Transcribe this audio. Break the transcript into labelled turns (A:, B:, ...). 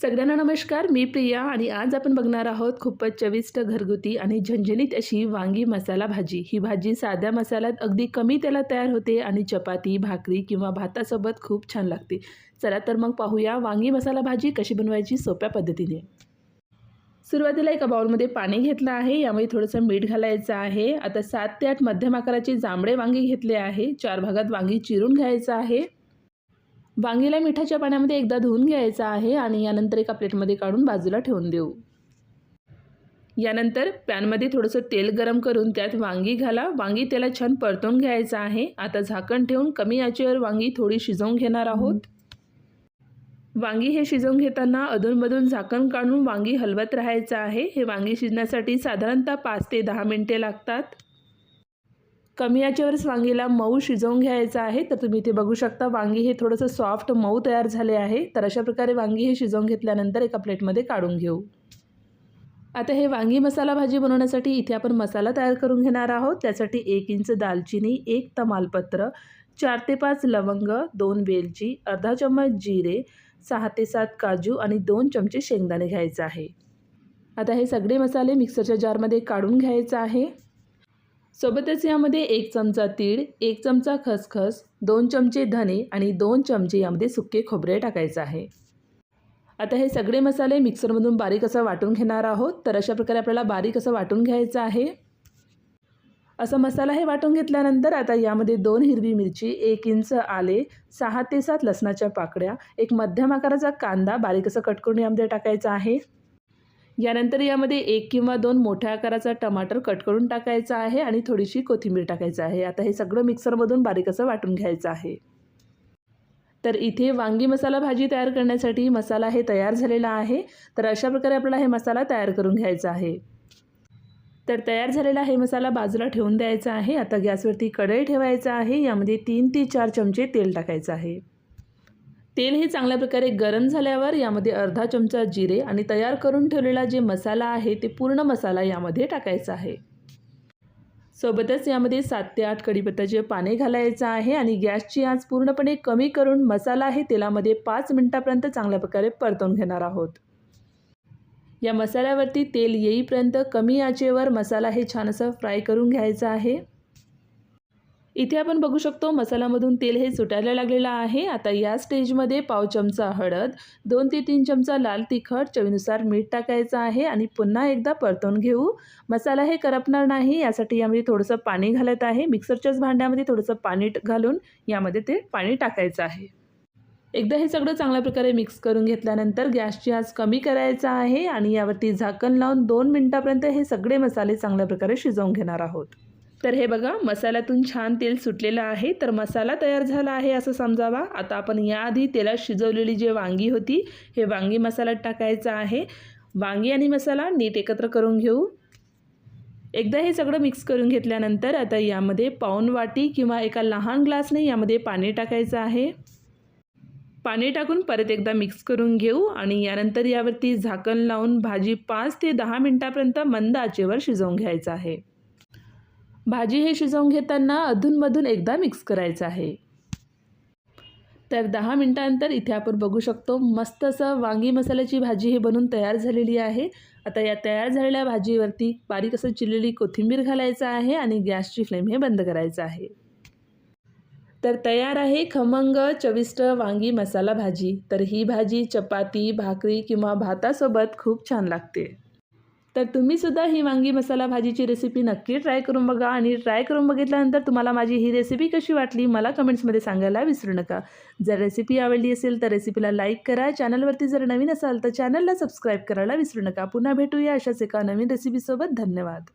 A: सगळ्यांना नमस्कार. मी प्रिया आणि आज आपण बघणार आहोत खूपच चविष्ट घरगुती आणि झणझणीत अशी वांगी मसाला भाजी. ही भाजी साध्या मसाल्यात अगदी कमी तेलात तयार होते आणि चपाती, भाकरी किंवा भातासोबत खूप छान लागते. चला तर मग पाहूया वांगी मसाला भाजी कशी बनवायची सोप्या पद्धतीने. सुरुवातीला एका बाउलमध्ये पाणी घेतलं आहे. यामध्ये थोडंसं मीठ घालायचं आहे. आता 7 ते 8 मध्यम आकाराचे जांभळे वांगी घेतले आहे. 4 भागात वांगी चिरून घ्यायचं आहे. वांगीला मिठाच्या पाण्यामध्ये एकदा धुवून घ्यायचं आहे आणि यानंतर एका प्लेटमध्ये काढून बाजूला ठेवून देऊ. यानंतर पॅनमध्ये थोडंसं तेल गरम करून त्यात वांगी घाला. वांगी त्याला छान परतून घ्यायचं आहे. आता झाकण ठेवून कमी आचेवर वांगी थोडी शिजवून घेणार आहोत. वांगी हे शिजवून घेताना अधूनमधून झाकण काढून वांगी हलवत राहायचं आहे. हे वांगी शिजण्यासाठी साधारणतः 5 ते 10 मिनिटे लागतात. कमी आचेवरच वांगीला मऊ शिजवून घ्यायचं आहे. तर तुम्ही इथे बघू शकता वांगी हे थोडंसं सॉफ्ट मऊ तयार झाले आहे. तर अशा प्रकारे वांगी हे शिजवून घेतल्यानंतर एका प्लेटमध्ये काढून घेऊ. आता हे वांगी मसाला भाजी बनवण्यासाठी इथे आपण मसाला तयार करून घेणार आहोत. त्यासाठी 1 इंच दालचिनी, 1 तमालपत्र, 4 ते 5 लवंग, 2 वेलची, अर्धा चम्मच जिरे, 6 ते 7 काजू आणि 2 चमचे शेंगदाणे घ्यायचे आहे. आता हे सगळे मसाले मिक्सरच्या जारमध्ये काढून घ्यायचे आहे. सोबतच यामध्ये 1 चमचा तीळ, 1 चमचा खसखस, 2 चमचे धने आणि 2 चमचे यामध्ये सुके खोबरे टाकायचे आहे. आता हे सगळे मसाले मिक्सरमधून बारीक असं वाटून घेणार आहोत. तर अशा प्रकारे आपल्याला बारीक असं वाटून घ्यायचं आहे. असा मसाला हे वाटून घेतल्यानंतर आता यामध्ये 2 हिरवी मिरची, 1 इंच आले, 6 ते 7 लसणाच्या पाकळ्या, एक मध्यम आकाराचा कांदा बारीक असं कट करून यामध्ये टाकायचा आहे. यानंतर यामध्ये 1 किंवा 2 मोठ्या आकाराचा टमाटर कट करून टाकायचा आहे आणि थोडीशी कोथिंबीर टाकायचं आहे. आता हे सगळं मिक्सरमधून बारीक असं वाटून घ्यायचं आहे. तर इथे वांगी मसाला भाजी तयार करण्यासाठी मसाला हे तयार झालेला आहे. तर अशा प्रकारे आपल्याला हे मसाला तयार करून घ्यायचा आहे. तर तयार झालेला हे मसाला बाजूला ठेवून द्यायचा आहे. आता गॅसवरती कढई ठेवायचं आहे. यामध्ये 3 ते 4 चमचे तेल टाकायचं आहे. तेल हे चांगल्या प्रकारे गरम झाल्यावर यामध्ये अर्धा चमचा जिरे आणि तयार करून ठेवलेला जे मसाला आहे ते पूर्ण मसाला यामध्ये टाकायचा आहे. सोबतच यामध्ये 7 ते 8 कढीपत्त्याचे पाने घालायचं आहे आणि गॅसची आच पूर्णपणे कमी करून मसाला हे तेलामध्ये 5 मिनिटापर्यंत चांगल्या प्रकारे परतून घेणार आहोत. या मसाल्यावरती तेल येईपर्यंत कमी आचेवर मसाला हे छान असं फ्राय करून घ्यायचा आहे. इथे आपण बघू शकतो मसाल्यामधून तेल हे सुटायला लागलेलं आहे. आता या स्टेजमध्ये पाव चमचा हळद, 2 ते 3 चमचा लाल तिखट, चवीनुसार मीठ टाकायचं आहे आणि पुन्हा एकदा परतून घेऊ. मसाला हे करपणार नाही यासाठी यामध्ये थोडंसं पाणी घालत आहे. मिक्सरच्याच भांड्यामध्ये थोडंसं पाणी घालून यामध्ये ते पाणी टाकायचं आहे. एकदा हे सगळं चांगल्या प्रकारे मिक्स करून घेतल्यानंतर गॅसची आच कमी करायचा आहे आणि यावरती झाकण लावून 2 मिनिटापर्यंत हे सगळे मसाले चांगल्या प्रकारे शिजवून घेणार आहोत. तर हे बघा मसाल्यातून छान तेल सुटलेलं आहे. तर मसाला तयार झाला आहे असं समजावा. आता आपण याआधी तेलात शिजवलेली जी वांगी होती हे वांगी मसाल्यात टाकायचं आहे. वांगी आणि मसाला नीट एकत्र करून घेऊ. एकदा हे सगळं मिक्स करून घेतल्यानंतर आता यामध्ये पाऊण वाटी किंवा एका लहान ग्लासने यामध्ये पाणी टाकायचं आहे. पाणी टाकून परत एकदा मिक्स करून घेऊ आणि यानंतर यावरती झाकण लावून भाजी 5 ते 10 मिनिटापर्यंत मंद आचेवर शिजवून घ्यायचं आहे. भाजी हे शिजवून घेताना अधूनमधून एकदा मिक्स करायचं आहे. तर 10 मिनिटांनंतर इथे आपण बघू शकतो मस्त असं वांगी मसाल्याची भाजी हे बनून तयार झालेली आहे. आता या तयार झालेल्या भाजीवरती बारीक असं चिरलेली कोथिंबीर घालायचं आहे आणि गॅसची फ्लेम हे बंद करायचं आहे. तर तयार आहे खमंग चविष्ट वांगी मसाला भाजी. तर ही भाजी चपाती, भाकरी किंवा भातासोबत खूप छान लागते. तर तुम्हीसुद्धा ही वांगी मसाला भाजीची रेसिपी नक्की ट्राय करून बघा आणि ट्राय करून बघितल्यानंतर तुम्हाला माझी ही रेसिपी कशी वाटली मला कमेंट्समध्ये सांगायला विसरू नका. जर रेसिपी आवडली असेल तर रेसिपीला लाईक करा. चॅनलवरती जर नवीन असाल तर चॅनलला सबस्क्राईब करायला विसरू नका. पुन्हा भेटूया अशाच एका नवीन रेसिपीसोबत. धन्यवाद.